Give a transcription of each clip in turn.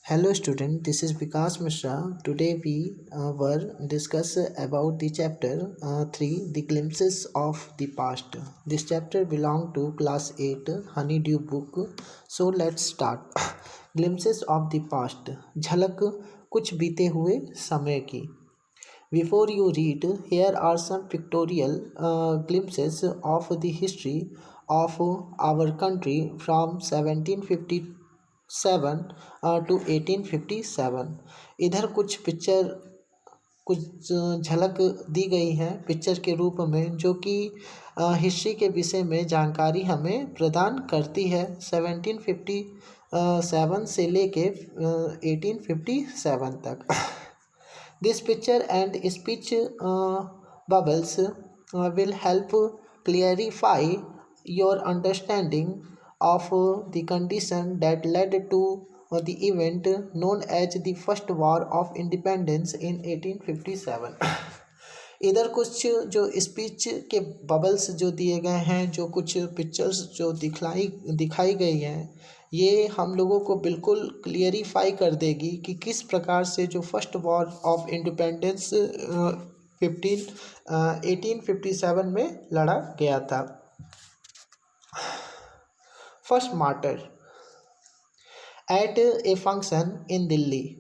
Hello student, this is Vikas Mishra. Today we were discuss about the chapter 3, The Glimpses of the Past. This chapter belong to class 8 Honeydew book. So let's start. Glimpses of the Past. झलक कुछ बीते हुए समय की. Before you read, here are some pictorial glimpses of the history of our country from 1757 to 1857. इधर कुछ झलक दी गई है पिक्चर के रूप में जो कि हिस्ट्री के विषय में जानकारी हमें प्रदान करती है 1757 से लेके 1857 तक. This picture and speech bubbles will help clarify your understanding of the condition that led to the event known as the First War of Independence in 1857. इधर कुछ जो स्पीच के बबल्स जो दिए गए हैं, जो कुछ पिक्चर्स जो दिखाई गई हैं, ये हम लोगों को बिल्कुल क्लियरिफाई कर देगी कि किस प्रकार से जो फर्स्ट वॉर ऑफ इंडिपेंडेंस 1857 में लड़ा गया था. First martyr at a function in Delhi.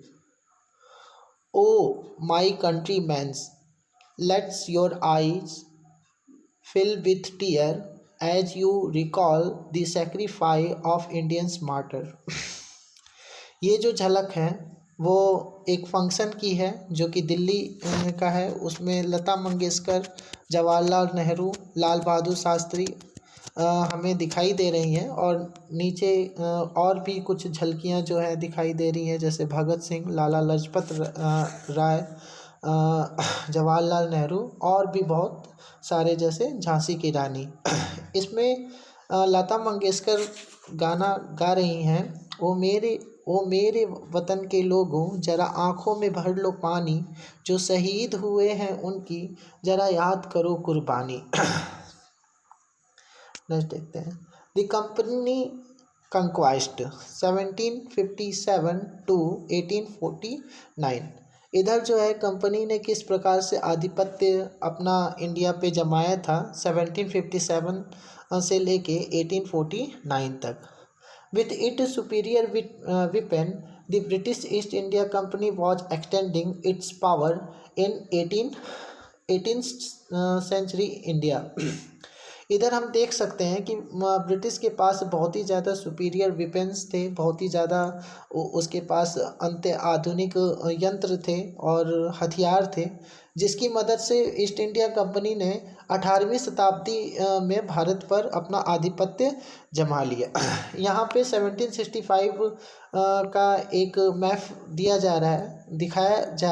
O my countrymen, Let's your eyes fill with tear as you recall the sacrifice of Indians martyr. ये जो झलक है वो एक फंक्शन की है जो कि दिल्ली का है. उसमें लता मंगेशकर, जवाहरलाल नेहरू, लाल बहादुर शास्त्री हमें दिखाई दे रही हैं और नीचे और भी कुछ झलकियां जो है दिखाई दे रही हैं, जैसे भगत सिंह, लाला लाजपत राय, जवाहरलाल नेहरू और भी बहुत सारे, जैसे झांसी की रानी. इसमें लता मंगेशकर गाना गा रही हैं, ओ मेरे वतन के लोगों जरा आँखों में भर लो पानी, जो शहीद हुए हैं उनकी जरा याद करो कुर्बानी. नेक्स्ट देखते हैं. The company conquest 1757 to 1849. इधर जो है कंपनी ने किस प्रकार से आधिपत्य अपना इंडिया पे जमाया था 1757 से लेके 1849 तक. With it superior weapon, the British East India Company was extending its power in 18th century India. इधर हम देख सकते हैं कि ब्रिटिश के पास बहुत ही ज़्यादा सुपीरियर वेपन्स थे, बहुत ही ज़्यादा उसके पास अंत्य आधुनिक यंत्र थे और हथियार थे, जिसकी मदद से ईस्ट इंडिया कंपनी ने 18वीं शताब्दी में भारत पर अपना आधिपत्य जमा लिया. यहाँ पे 1765 का एक मैप दिखाया जा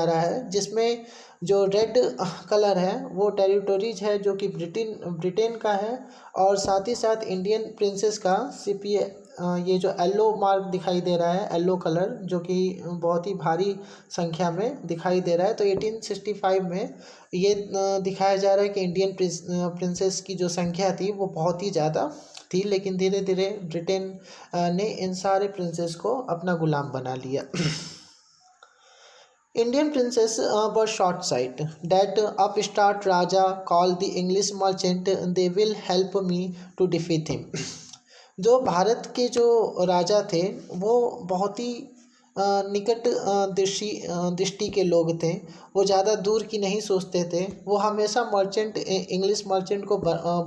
रहा है जिसमें जो रेड कलर है वो टेरिटोरीज है जो कि ब्रिटेन का है, और साथ ही साथ इंडियन प्रिंसेस का सीपीए ये जो येलो मार्क दिखाई दे रहा है, येलो कलर, जो कि बहुत ही भारी संख्या में दिखाई दे रहा है. तो 1865 में ये दिखाया जा रहा है कि इंडियन प्रिंसेस की जो संख्या थी वो बहुत ही ज़्यादा थी, लेकिन धीरे धीरे ब्रिटेन ने इन सारे प्रिंसेस को अपना गुलाम बना लिया. Indian princes were short-sighted. That upstart Raja called the English merchant, they will help me to defeat him. जो भारत के जो राजा थे वो बहुत ही निकट दृष्टि के लोग थे. वो ज़्यादा दूर की नहीं सोचते थे. वो हमेशा इंग्लिश मर्चेंट को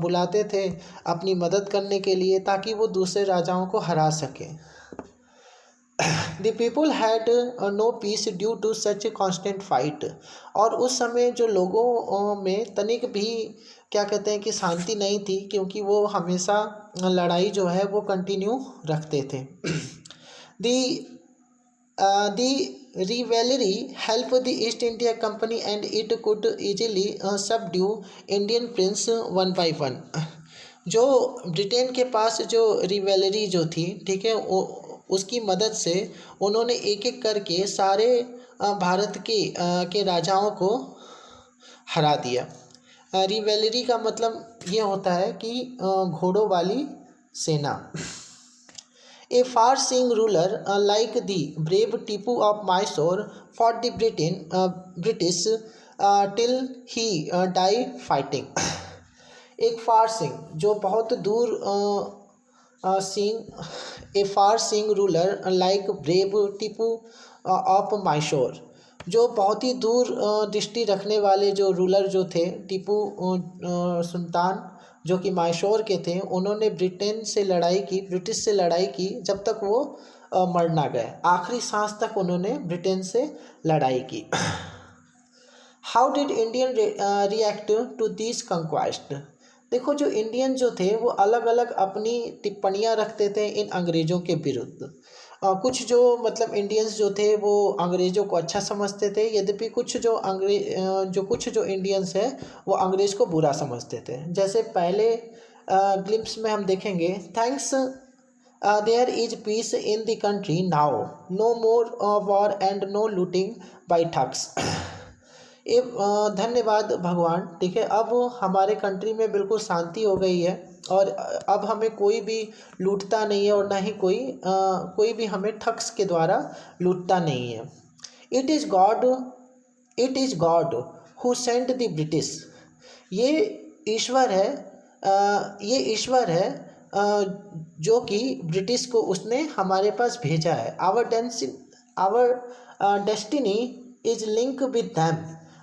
बुलाते थे अपनी मदद करने के लिए ताकि वो दूसरे राजाओं को हरा सकें. The people had no peace due to such a constant fight. और उस समय जो लोगों में तनिक भी क्या कहते हैं कि शांति नहीं थी, क्योंकि वो हमेशा लड़ाई जो है वो कंटिन्यू रखते थे. The rivalry helped the East India Company and it could easily subdue Indian prince one by one. जो ब्रिटेन के पास जो रिवेलरी जो थी, ठीक है, उसकी मदद से उन्होंने एक एक करके सारे भारत के राजाओं को हरा दिया. रिवेलरी का मतलब ये होता है कि घोड़ों वाली सेना. A far-seeing ruler like the brave Tipu of Mysore fought the British till he died fighting. एक फार सिंह जो बहुत दूर Singh a far Singh ruler like brave Tipu of Mysore, जो बहुत ही दूर दृष्टि रखने वाले जो रूलर जो थे टीपू सुल्तान जो कि माइशोर के थे, उन्होंने ब्रिटिश से लड़ाई की जब तक वो मर ना गए। आखिरी सांस तक उन्होंने ब्रिटेन से लड़ाई की। How did Indian react to this conquest. देखो जो इंडियन जो थे वो अलग अलग अपनी टिप्पणियाँ रखते थे इन अंग्रेज़ों के विरुद्ध। कुछ जो मतलब इंडियंस जो थे वो अंग्रेज़ों को अच्छा समझते थे, यद्यपि कुछ जो इंडियंस हैं वो अंग्रेज़ को बुरा समझते थे। जैसे पहले ग्लिम्स में हम देखेंगे, thanks there is peace in the country now, no more war and no looting by thugs. ये धन्यवाद भगवान, ठीक है, अब हमारे कंट्री में बिल्कुल शांति हो गई है और अब हमें कोई भी लूटता नहीं है और ना ही कोई भी हमें ठग्स के द्वारा लूटता नहीं है। It is God who sent the British. ये ईश्वर है जो कि ब्रिटिश को उसने हमारे पास भेजा है। Our destiny is link with them.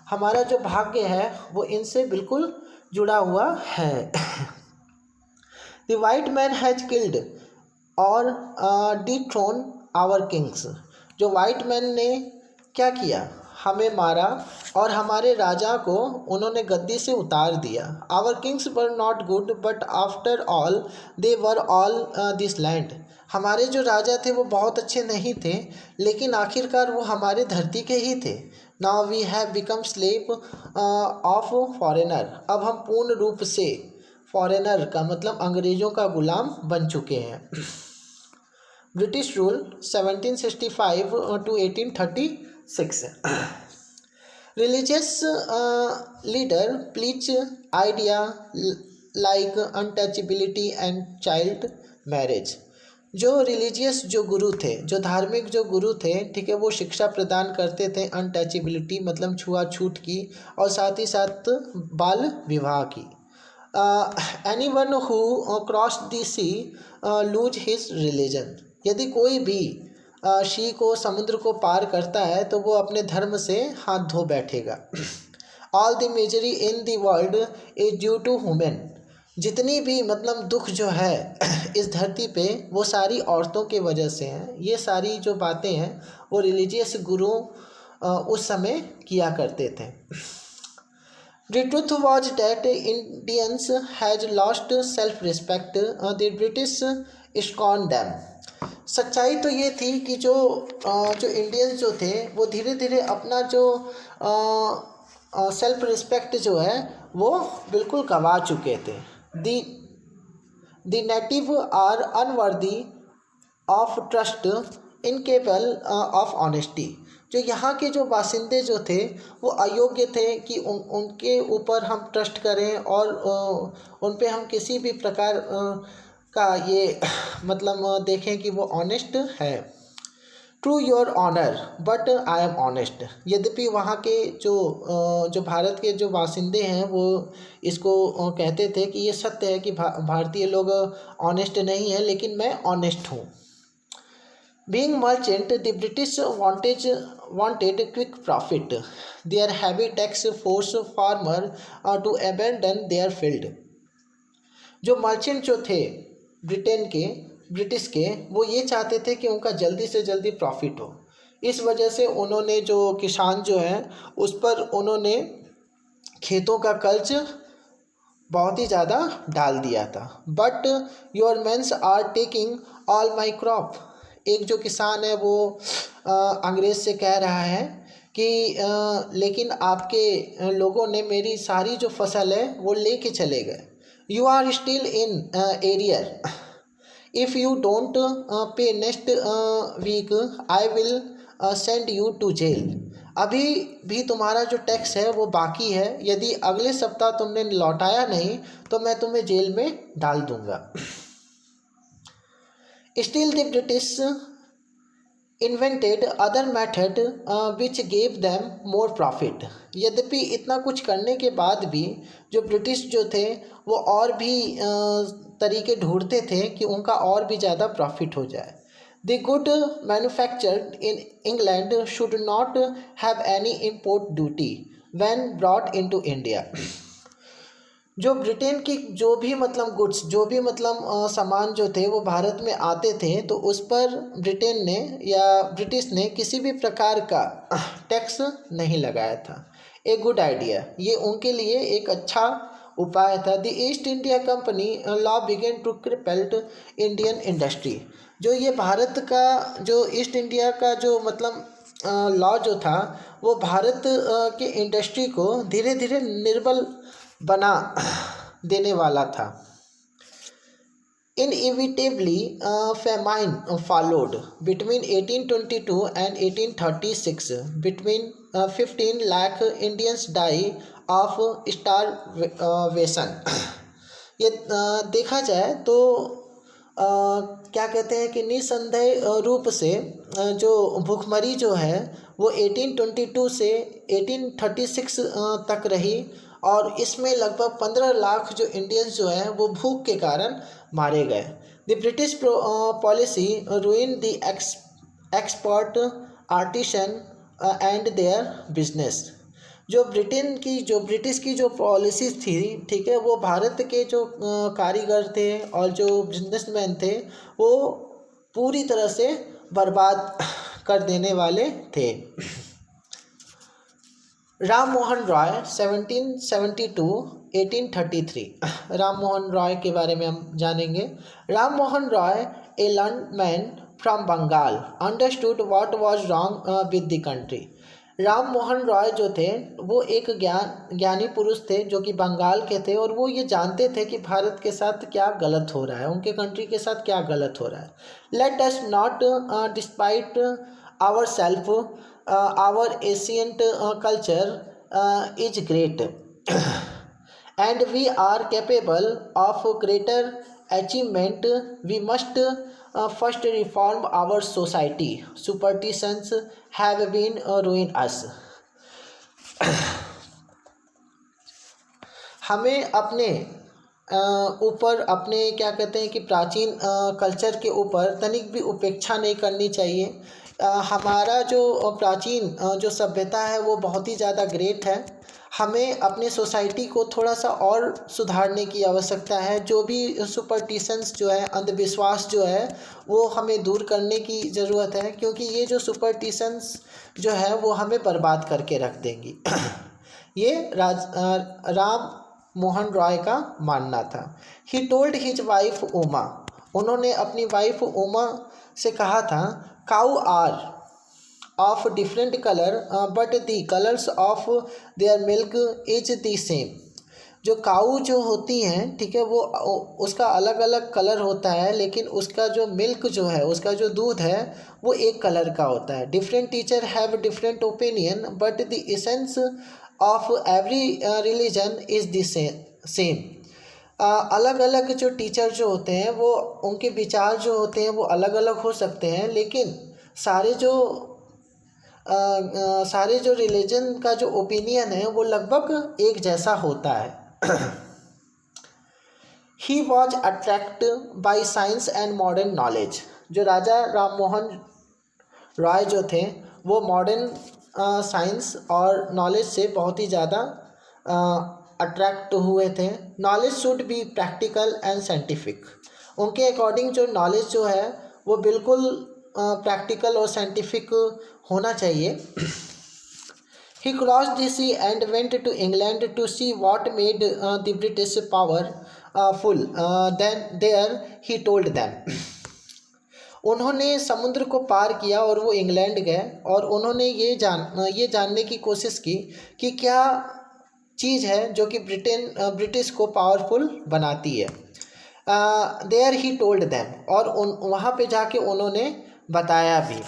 हमारा जो भाग्य है वो इनसे बिल्कुल जुड़ा हुआ है। The white man has killed और डिथ्रोन आवर किंग्स। जो वाइट मैन ने क्या किया, हमें मारा और हमारे राजा को उन्होंने गद्दी से उतार दिया। Our kings were not good but after all they were all this land. हमारे जो राजा थे वो बहुत अच्छे नहीं थे, लेकिन आखिरकार वो हमारे धरती के ही थे। Now we have become slave of foreigner. अब हम पूर्ण रूप से फॉरेनर का मतलब अंग्रेज़ों का गुलाम बन चुके हैं। British rule 1765 to 1836। Religious leader preach idea like untouchability and child marriage. जो रिलीजियस जो गुरु थे, जो धार्मिक जो गुरु थे, ठीक है, वो शिक्षा प्रदान करते थे अनटचेबिलिटी मतलब छुआछूत की और साथ ही साथ बाल विवाह की। Anyone who cross the sea lose his religion. यदि कोई भी शी को समुद्र को पार करता है तो वो अपने धर्म से हाथ धो बैठेगा। All the misery in the world is due to women. जितनी भी मतलब दुख जो है इस धरती पे वो सारी औरतों के वजह से हैं। ये सारी जो बातें हैं वो रिलीजियस गुरु उस समय किया करते थे। The truth was that Indians had lost self-respect. The British scorned them. सच्चाई तो ये थी कि जो इंडियंस जो थे वो धीरे धीरे अपना जो सेल्फ रिस्पेक्ट जो है वो बिल्कुल गंवा चुके थे। The native are unworthy of trust, incapable of honesty. जो यहाँ के जो बासिंदे जो थे वो अयोग्य थे कि उनके ऊपर हम ट्रस्ट करें और उन पे हम किसी भी प्रकार का ये मतलब देखें कि वो ऑनेस्ट है। True your honour but I am honest. यद्यपि वहाँ के जो भारत के जो बासिंदे हैं वो इसको कहते थे कि ये सत्य है कि भारतीय लोग ऑनेस्ट नहीं है, लेकिन मैं ऑनेस्ट हूँ। Being merchant, the British wanted quick profit. Their heavy tax forced farmer to abandon their field. जो मर्चेंट जो थे ब्रिटिश के वो ये चाहते थे कि उनका जल्दी से जल्दी प्रॉफिट हो। इस वजह से उन्होंने जो किसान जो हैं उस पर उन्होंने खेतों का कर्ज बहुत ही ज़्यादा डाल दिया था। But your mens are taking all my crop. एक जो किसान है वो अंग्रेज़ से कह रहा है कि लेकिन आपके लोगों ने मेरी सारी जो फसल है वो लेके चले गए। You are still in arrear. If you don't pay next week I will send you to jail. अभी भी तुम्हारा जो टैक्स है वो बाकी है, यदि अगले सप्ताह तुमने लौटाया नहीं तो मैं तुम्हें जेल में डाल दूँगा। Still, the British invented other method which gave them more profit. यद्यपि इतना कुछ करने के बाद भी जो ब्रिटिश जो थे वो और भी तरीके ढूंढते थे कि उनका और भी ज़्यादा प्रॉफिट हो जाए. The good manufactured in England should not have any import duty when brought into India. जो ब्रिटेन की जो भी मतलब गुड्स जो भी मतलब सामान जो थे वो भारत में आते थे तो उस पर ब्रिटेन ने या ब्रिटिश ने किसी भी प्रकार का टैक्स नहीं लगाया था. ए गुड आइडिया, ये उनके लिए एक अच्छा उपाय था. The East India company law began to cripple Indian industry. जो ये भारत का जो ईस्ट इंडिया का जो मतलब लॉ जो था वो भारत के इंडस्ट्री को धीरे धीरे निर्बल बना देने वाला था. Inevitably, famine followed between 1822 and 1836. Between 15 lakh Indians die of starvation. ये देखा जाए तो क्या कहते हैं कि निसंदेह रूप से जो भूखमरी जो है वो 1822 से 1836 तक रही और इसमें लगभग 15 लाख जो इंडियंस जो हैं वो भूख के कारण मारे गए. The British policy रूइन the expert artisan and their business. जो ब्रिटिश की जो पॉलिसी थी, ठीक है, वो भारत के जो कारीगर थे और जो बिजनेसमैन थे वो पूरी तरह से बर्बाद कर देने वाले थे. राम मोहन रॉय 1772-1833. राम मोहन रॉय के बारे में हम जानेंगे. Ram Mohan Roy, a learned man from Bengal, understood what was wrong with the country. Ram Mohan Roy जो थे वो एक ज्ञानी पुरुष थे जो कि बंगाल के थे और वो ये जानते थे कि भारत के साथ क्या गलत हो रहा है, उनके कंट्री के साथ क्या गलत हो रहा है. Let us not despise our self, our ancient culture is great and we are capable of greater achievement. We must first reform our society. Superstitions have been ruin us. हमें अपने ऊपर अपने क्या कहते हैं कि प्राचीन कल्चर के ऊपर तनिक भी उपेक्षा नहीं करनी चाहिए. हमारा जो प्राचीन जो सभ्यता है वो बहुत ही ज़्यादा ग्रेट है. हमें अपने सोसाइटी को थोड़ा सा और सुधारने की आवश्यकता है. जो भी सुपरस्टिशंस जो है, अंधविश्वास जो है, वो हमें दूर करने की ज़रूरत है क्योंकि ये जो सुपरस्टिशंस जो है वो हमें बर्बाद करके रख देंगी. ये राम मोहन रॉय का मानना था. He told his wife Uma. उन्होंने अपनी वाइफ उमा से कहा था, cow are of different colour but the colours of their milk is the same. जो काऊ जो होती हैं, ठीक है, वो उसका अलग अलग कलर होता है लेकिन उसका जो मिल्क जो है, उसका जो दूध है वो एक कलर का होता है. Different teacher have different opinion but the essence of every religion is the same. अलग अलग जो टीचर जो होते हैं वो उनके विचार जो होते हैं वो अलग अलग हो सकते हैं लेकिन सारे जो रिलीजन का जो ओपिनियन है वो लगभग एक जैसा होता है. He was attract by science and modern knowledge. जो राजा राम मोहन रॉय जो थे वो मॉडर्न साइंस और नॉलेज से बहुत ही ज़्यादा अट्रैक्ट हुए थे. Knowledge should be practical and scientific. उनके अकॉर्डिंग जो नॉलेज जो है वो बिल्कुल प्रैक्टिकल और साइंटिफिक होना चाहिए. He crossed the sea and went to England to see what made the British powerful. Then there he told them. उन्होंने समुद्र को पार किया और वो इंग्लैंड गए और उन्होंने ये जानने की कोशिश की कि क्या चीज़ है जो कि ब्रिटिश को पावरफुल बनाती है. There he told them. और वहाँ पे जाके उन्होंने बताया भी.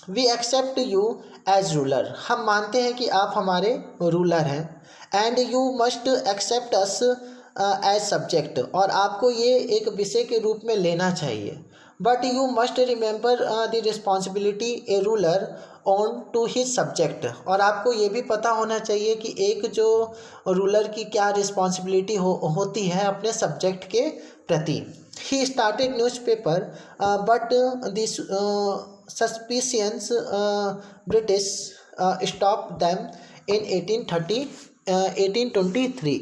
We accept you as ruler. हम मानते हैं कि आप हमारे रूलर हैं. And you must accept us as subject. और आपको ये एक विषय के रूप में लेना चाहिए. But you must remember the responsibility a ruler on to his subject. और आपको ये भी पता होना चाहिए कि एक जो रूलर की क्या रिस्पॉन्सिबिलिटी होती है अपने सब्जेक्ट के प्रति। He started newspaper but this suspicious British stop them in 1823।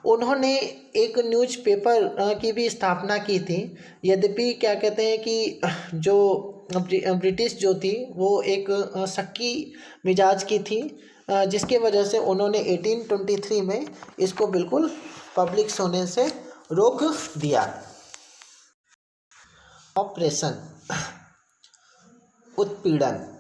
उन्होंने एक न्यूज़पेपर की भी स्थापना की थी। यद्यपि क्या कहते हैं कि जो ब्रिटिश जो थी वो एक शक्की मिजाज की थी, जिसके वजह से उन्होंने 1823 में इसको बिल्कुल पब्लिक होने से रोक दिया। ऑपरेशन उत्पीड़न।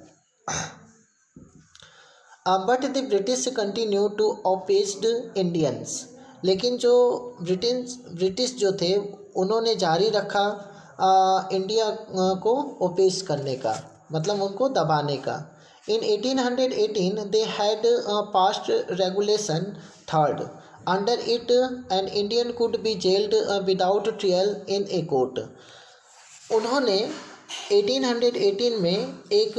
But the British continue to oppressed Indians. लेकिन जो ब्रिटिश जो थे उन्होंने जारी रखा इंडिया को ओपेस करने का, मतलब उनको दबाने का। इन 1818 they had passed regulation third. Under it an Indian could be gelled without trial in a court. उन्होंने 1818 में एक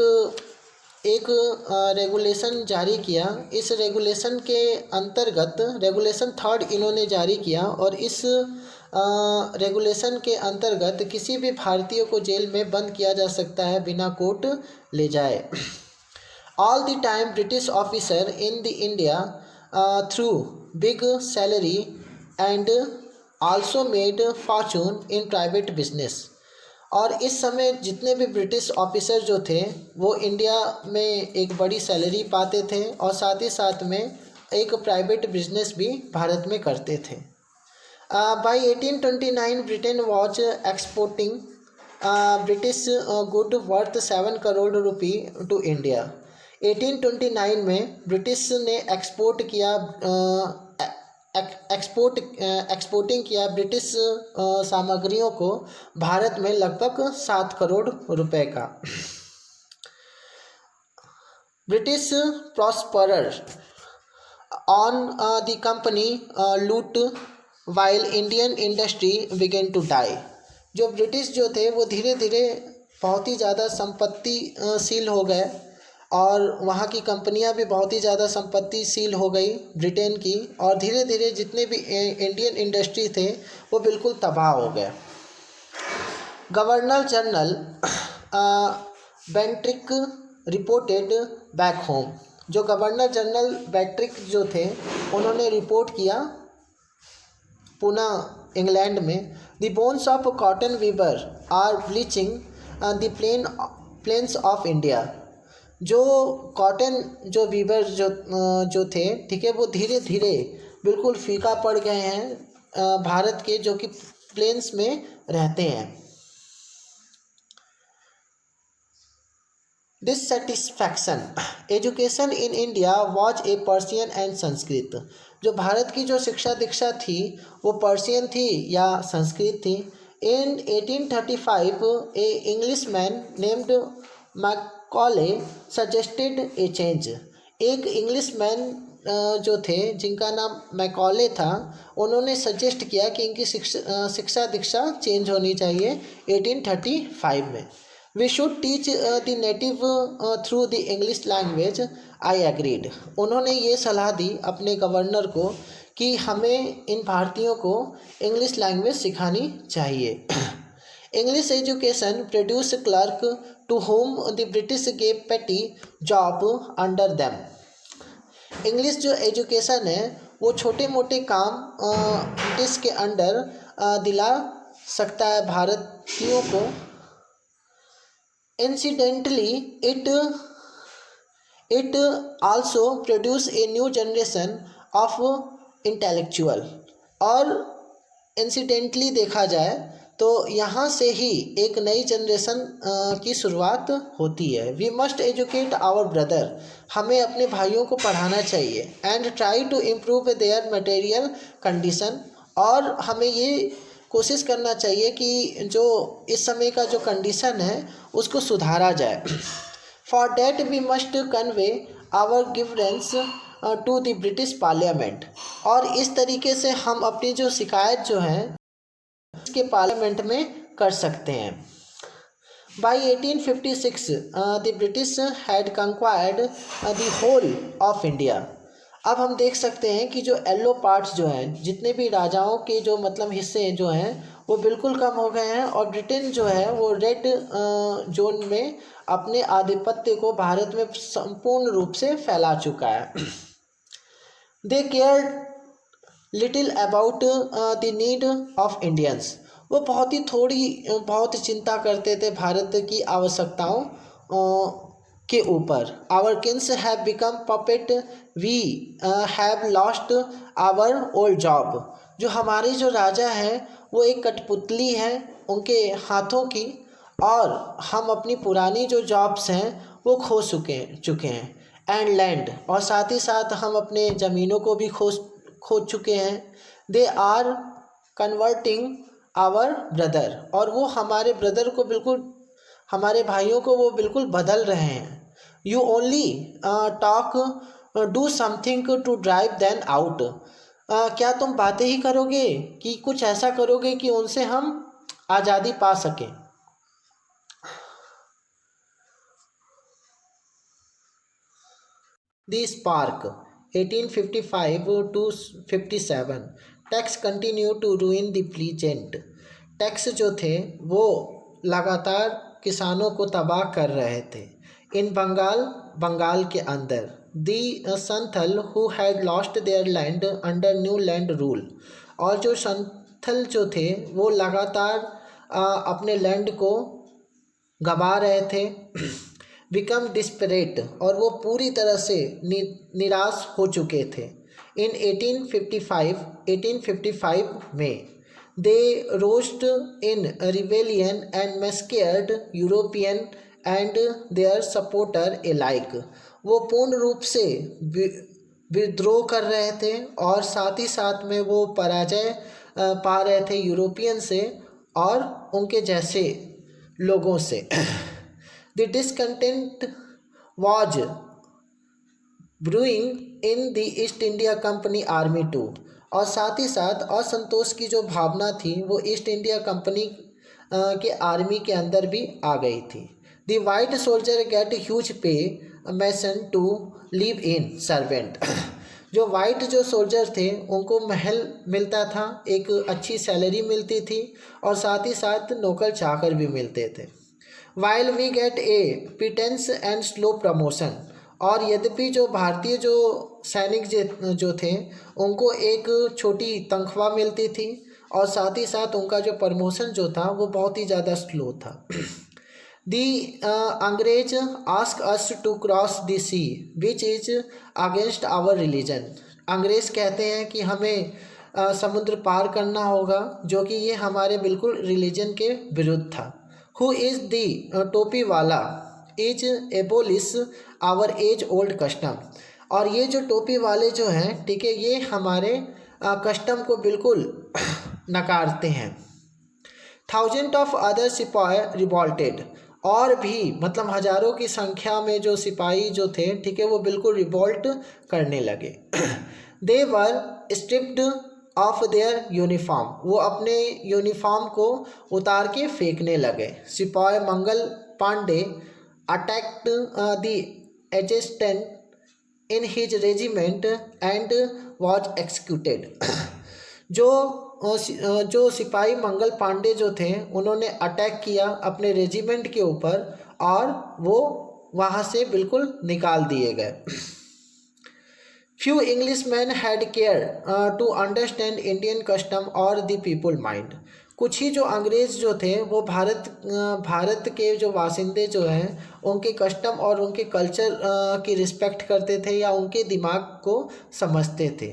रेगुलेशन जारी किया। इस रेगुलेशन के अंतर्गत रेगुलेशन थर्ड इन्होंने जारी किया, और इस रेगुलेशन के अंतर्गत किसी भी भारतीय को जेल में बंद किया जा सकता है बिना कोर्ट ले जाए। All the time British officer in the India through big salary and also made Fortune in private business. और इस समय जितने भी ब्रिटिश ऑफिसर जो थे वो इंडिया में एक बड़ी सैलरी पाते थे, और साथ ही साथ में एक प्राइवेट बिजनेस भी भारत में करते थे। By 1829 Britain was exporting British good worth 7 crore rupee to India. 1829 में ब्रिटिश ने एक्सपोर्टिंग किया ब्रिटिश सामग्रियों को भारत में लगभग 7 करोड़ रुपए का। British prosper on the company loot while Indian industry began to die. जो ब्रिटिश जो थे वो धीरे धीरे बहुत ही ज़्यादा संपत्तिशील हो गए, और वहाँ की कंपनियां भी बहुत ही ज़्यादा संपत्तिशील हो गई ब्रिटेन की, और धीरे धीरे जितने भी इंडियन इंडस्ट्री थे वो बिल्कुल तबाह हो गए। Governor general Bentinck reported back home. जो गवर्नर जनरल बेंट्रिक जो थे उन्होंने रिपोर्ट किया पुनः इंग्लैंड में। The bones of cotton weaver are bleaching the plains of India. जो कॉटन जो वीवर जो थे, ठीक है, वो धीरे धीरे बिल्कुल फीका पड़ गए हैं भारत के जो कि प्लेन्स में रहते हैं। Dissatisfaction education in India was a Persian and Sanskrit. जो भारत की जो शिक्षा दीक्षा थी वो पर्शियन थी या संस्कृत थी। In 1835 a English man named Macaulay suggested a change. एक इंग्लिश मैन जो थे जिनका नाम मैकॉले था, उन्होंने सजेस्ट किया कि इनकी शिक्षा दीक्षा चेंज होनी चाहिए 1835 में। We should teach the native through the English language. I agreed. उन्होंने ये सलाह दी अपने गवर्नर को कि हमें इन भारतीयों को इंग्लिश लैंग्वेज सिखानी चाहिए। English education produce clerk to whom the British gave petty job under them. English जो एजुकेशन है वो छोटे मोटे काम ब्रिटिश के अंडर दिला सकता है भारतीयों को। Incidentally, it also produce a new generation of intellectual। और इंसिडेंटली देखा जाए तो यहाँ से ही एक नई जनरेशन की शुरुआत होती है। We must educate our brother. हमें अपने भाइयों को पढ़ाना चाहिए। And try to improve their material condition. और हमें ये कोशिश करना चाहिए कि जो इस समय का जो कंडीशन है उसको सुधारा जाए। For that we must convey our grievance to the British parliament. और इस तरीके से हम अपनी जो शिकायत जो है उसके पार्लियामेंट में कर सकते हैं। By 1856, the British had conquered the whole of India. अब हम देख सकते हैं कि जो येलो पार्ट्स जो हैं, जितने भी राजाओं के जो मतलब हिस्से जो हैं वो बिल्कुल कम हो गए हैं, और ब्रिटेन जो है वो रेड जोन में अपने आधिपत्य को भारत में संपूर्ण रूप से फैला चुका है. They care little about the need of Indians. वो बहुत चिंता करते थे भारत की आवश्यकताओं के ऊपर. Our kings have become puppet, we have lost our old job. जो हमारे जो राजा हैं वो एक कठपुतली है उनके हाथों की, और हम अपनी पुरानी जो जॉब्स हैं वो खो चुके हैं. एंड लैंड, और साथ ही साथ हम अपने ज़मीनों को भी खो चुके हैं. They are converting our brother, और वो हमारे ब्रदर को बिल्कुल, हमारे भाइयों को वो बिल्कुल बदल रहे हैं. You only talk, do something to drive them out. क्या तुम बातें ही करोगे कि कुछ ऐसा करोगे कि उनसे हम आज़ादी पा सकें. The Spark, 1855 to 57. Tax continue to ruin the peasant. Tax जो थे वो लगातार किसानों को तबाह कर रहे थे. इन बंगाल के अंदर the Santhal who had lost their land under new land rule. और जो संथल जो थे वो लगातार अपने लैंड को गंवा रहे थे. बिकम डिस्परेट, और वो पूरी तरह से निराश हो चुके थे. इन 1855 में they rose in rebellion and massacred European and their supporter alike. वो पूर्ण रूप से विद्रोह कर रहे थे, और साथ ही साथ में वो पराजय पा रहे थे यूरोपियन से और उनके जैसे लोगों से. The discontent was brewing in the East India Company Army too. और साथ ही साथ असंतोष की जो भावना थी वो ईस्ट इंडिया कंपनी के आर्मी के अंदर भी आ गई थी. The white soldier get huge pay, mason to live in servant. जो वाइट जो सोल्जर थे उनको महल मिलता था, एक अच्छी सैलरी मिलती थी, और साथ ही साथ नौकर चाकर भी मिलते थे. While we get a pittance and slow promotion. और यद्यपि जो भारतीय जो सैनिक जो थे उनको एक छोटी तनख्वाह मिलती थी, और साथ ही साथ उनका जो प्रमोशन जो था वो बहुत ही ज़्यादा स्लो था. The Angrez ask us to cross the sea which is against our religion. अंग्रेज़ कहते हैं कि हमें समुद्र पार करना होगा, जो कि ये हमारे बिल्कुल रिलीजन के विरुद्ध था. Who is the टोपी वाला is abolish our age old custom. और ये जो टोपी वाले जो हैं, ठीक है, ये हमारे कस्टम को बिल्कुल नकारते हैं. थाउजेंड ऑफ अदर सिपाही रिवॉल्टेड. और भी मतलब हज़ारों की संख्या में जो सिपाही जो थे, ठीक है, वो बिल्कुल रिवॉल्ट करने लगे. They were stripped off their uniform. वो अपने यूनिफॉर्म को उतार के फेंकने लगे. सिपाही Mangal Pandey attacked the adjutant in his regiment and was executed. जो सिपाही मंगल पांडे जो थे उन्होंने अटैक किया अपने रेजिमेंट के ऊपर, और वो वहाँ से बिल्कुल निकाल दिए गए. Few Englishmen had care to understand Indian custom or the people mind. कुछ ही जो अंग्रेज़ जो थे वो भारत के जो वासिंदे जो हैं उनके कस्टम और उनके कल्चर की रिस्पेक्ट करते थे या उनके दिमाग को समझते थे.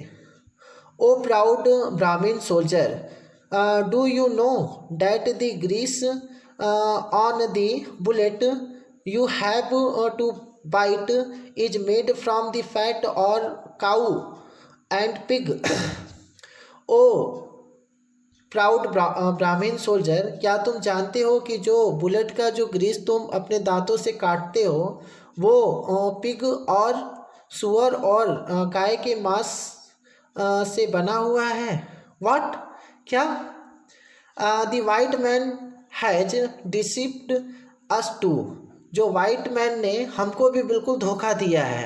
O proud Brahmin soldier, do you know that the grease on the bullet you have to bite is made from the fat or cow and pig. O proud Brahmin soldier, क्या तुम जानते हो कि जो बुलेट का जो ग्रीस तुम अपने दांतों से काटते हो वो पिग और सुअर और गाय के मांस से बना हुआ है. व्हाट, क्या? The white man has deceived us too, जो वाइट मैन ने हमको भी बिल्कुल धोखा दिया है।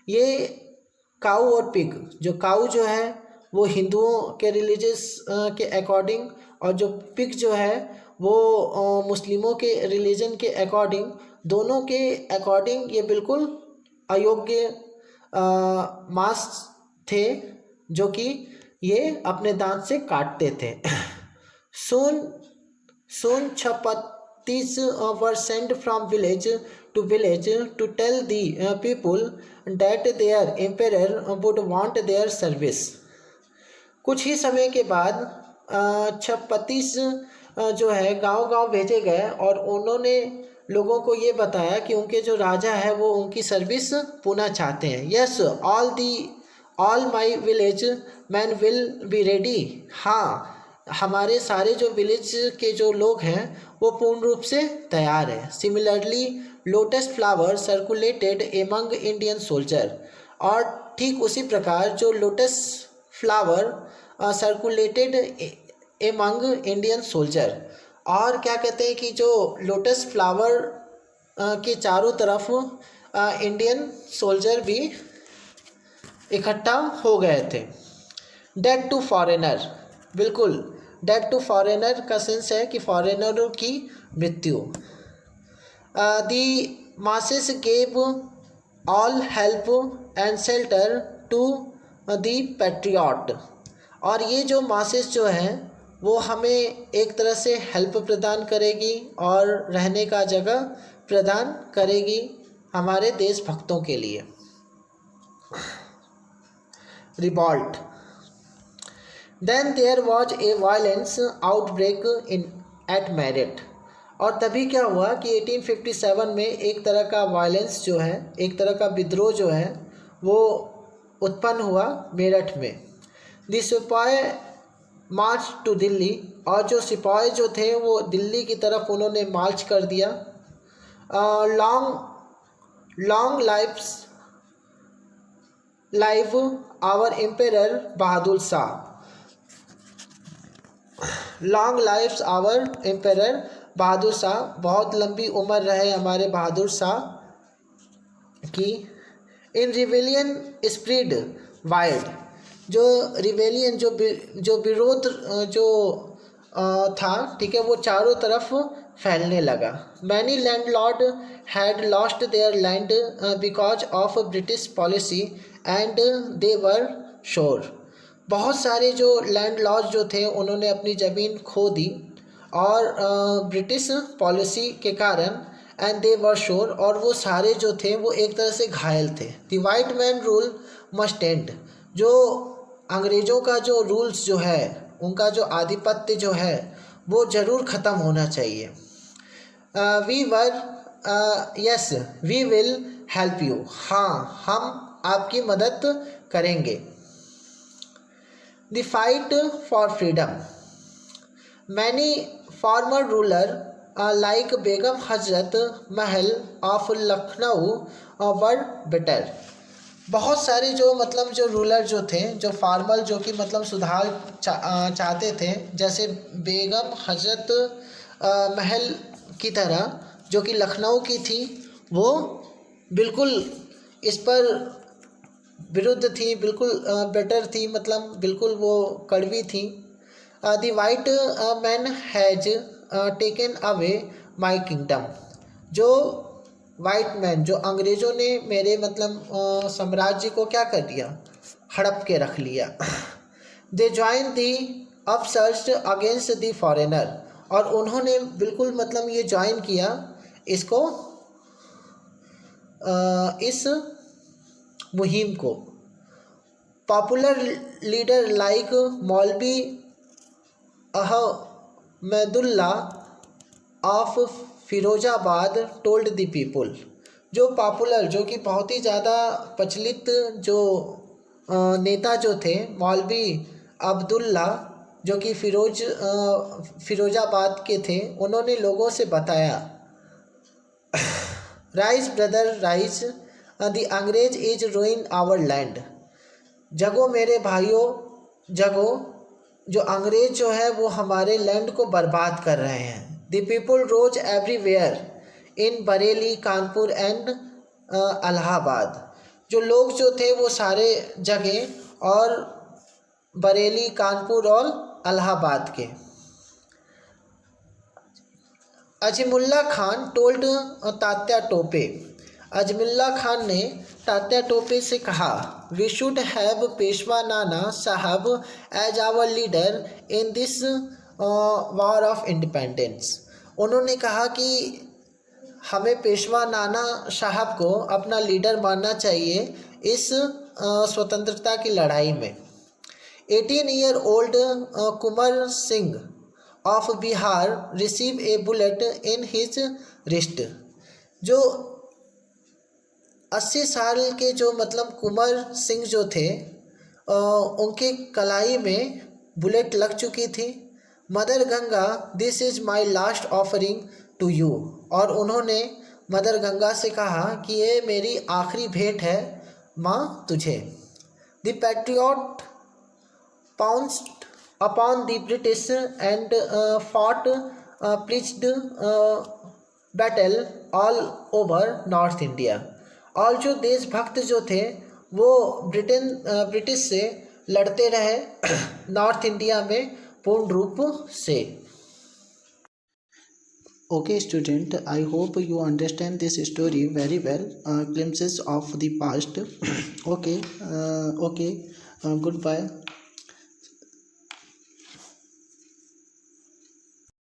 ये काऊ और पिग, जो काऊ जो है वो हिंदुओं के रिलीजियस के अकॉर्डिंग, और जो पिग जो है वो मुस्लिमों के रिलीजन के अकॉर्डिंग, दोनों के अकॉर्डिंग ये बिल्कुल अयोग्य मांस थे जो कि ये अपने दांत से काटते थे। soon soon chapatis were sent from village to village to tell the people that their emperor would want their service। कुछ ही समय के बाद छपतीस जो है गांव-गांव भेजे गए और उन्होंने लोगों को ये बताया कि उनके जो राजा है वो उनकी सर्विस पुनः चाहते हैं। Yes all my village man will be ready. हाँ, हमारे सारे जो विलेज के जो लोग हैं वो पूर्ण रूप से तैयार है। Similarly lotus flower circulated among Indian soldier, और ठीक उसी प्रकार जो lotus flower circulated among Indian soldier, और क्या कहते हैं कि जो लोटस फ्लावर के चारों तरफ इंडियन सोल्जर भी इकट्ठा हो गए थे। डेथ टू फॉरेनर, बिल्कुल डेथ टू फॉरेनर का सेंस है कि फॉरेनरों की मृत्यु। The masses gave all help and shelter to the patriot, और ये जो मासेस जो है वो हमें एक तरह से हेल्प प्रदान करेगी और रहने का जगह प्रदान करेगी हमारे देशभक्तों के लिए। Revolt, then there was a violence outbreak in at Meerut, और तभी क्या हुआ कि 1857 में एक तरह का वायलेंस जो है, एक तरह का विद्रोह जो है वो उत्पन्न हुआ मेरठ में। द सिपाही मार्च टू दिल्ली, और जो सिपाही जो थे वो दिल्ली की तरफ उन्होंने मार्च कर दिया। Long live our emperor Bahadur Shah, long lives our emperor Bahadur Shah, बहुत लंबी उम्र रहे हमारे बहादुर शाह की। इन रिवेलियन स्प्रीड वाइल्ड, जो रिवेलियन जो विरोध जो था, ठीक है, वो चारों तरफ फैलने लगा। Many landlord had lost their land because of British policy and they were sure, बहुत सारे जो लैंडलॉर्ड जो थे उन्होंने अपनी ज़मीन खो दी और ब्रिटिश पॉलिसी के कारण, एंड दे वर श्योर, और वो सारे जो थे वो एक तरह से घायल थे। The white man rule must and, जो अंग्रेज़ों का जो रूल्स जो है, उनका जो आधिपत्य जो है वो ज़रूर ख़त्म होना चाहिए। Yes we will help you, हाँ हम आपकी मदद करेंगे। The fight for freedom, many former ruler like Begum Hazrat Mahal of Lucknow were better, बहुत सारे जो मतलब जो रूलर जो थे, जो फार्मर जो कि मतलब सुधार चाहते थे, जैसे बेगम हजरत महल की तरह जो कि लखनऊ की थी, वो बिल्कुल इस पर विरुद्ध थी, बिल्कुल बेटर थी, मतलब बिल्कुल वो कड़वी थी। The white man has taken away my kingdom, जो वाइट मैन, जो अंग्रेज़ों ने मेरे मतलब साम्राज्य को क्या कर दिया, हड़प के रख लिया। They join the upsurge against the foreigner, और उन्होंने बिल्कुल मतलब ये ज्वाइन किया इसको, इस मुहिम को। पॉपुलर लीडर लाइक मौलवी Ahmadullah of Firozabad told the people, जो पॉपुलर, जो कि बहुत ही ज़्यादा प्रचलित जो नेता जो थे, मौलवी अब्दुल्ला जो कि फिरोजाबाद के थे, उन्होंने लोगों से बताया, राइज ब्रदर राइज, द अंग्रेज इज रूइन आवर लैंड, जगो मेरे भाइयों जगो, जो अंग्रेज जो है वो हमारे लैंड को बर्बाद कर रहे हैं। The people rose everywhere in Bareilly, Kanpur and Allahabad. जो लोग जो थे वो सारे जगह और बरेली, कानपुर और इलाहाबाद के। अजमुल्ला खान टोल्ड तात्या टोपे। अजमुल्ला खान ने तात्या टोपे से कहा, we should have Peshwa Nana Sahab as our leader in this war of independence. उन्होंने कहा कि हमें पेशवा नाना साहब को अपना लीडर मानना चाहिए इस स्वतंत्रता की लड़ाई में। 18 year old Kunwar Singh of Bihar receive A bullet in his wrist. जो 80 साल के जो मतलब कुंवर सिंह जो थे उनके कलाई में बुलेट लग चुकी थी। Mother Ganga this is my last offering to you. और उन्होंने मदर गंगा से कहा कि ये मेरी आखिरी भेंट है माँ तुझे। The patriot pounced upon the British and fought pleased battle all over north India. और जो देशभक्त जो थे वो ब्रिटिश से लड़ते रहे नॉर्थ इंडिया में पूर्ण रूप से। Okay, student, I hope you understand this story very well. Glimpses of the past. Okay, goodbye.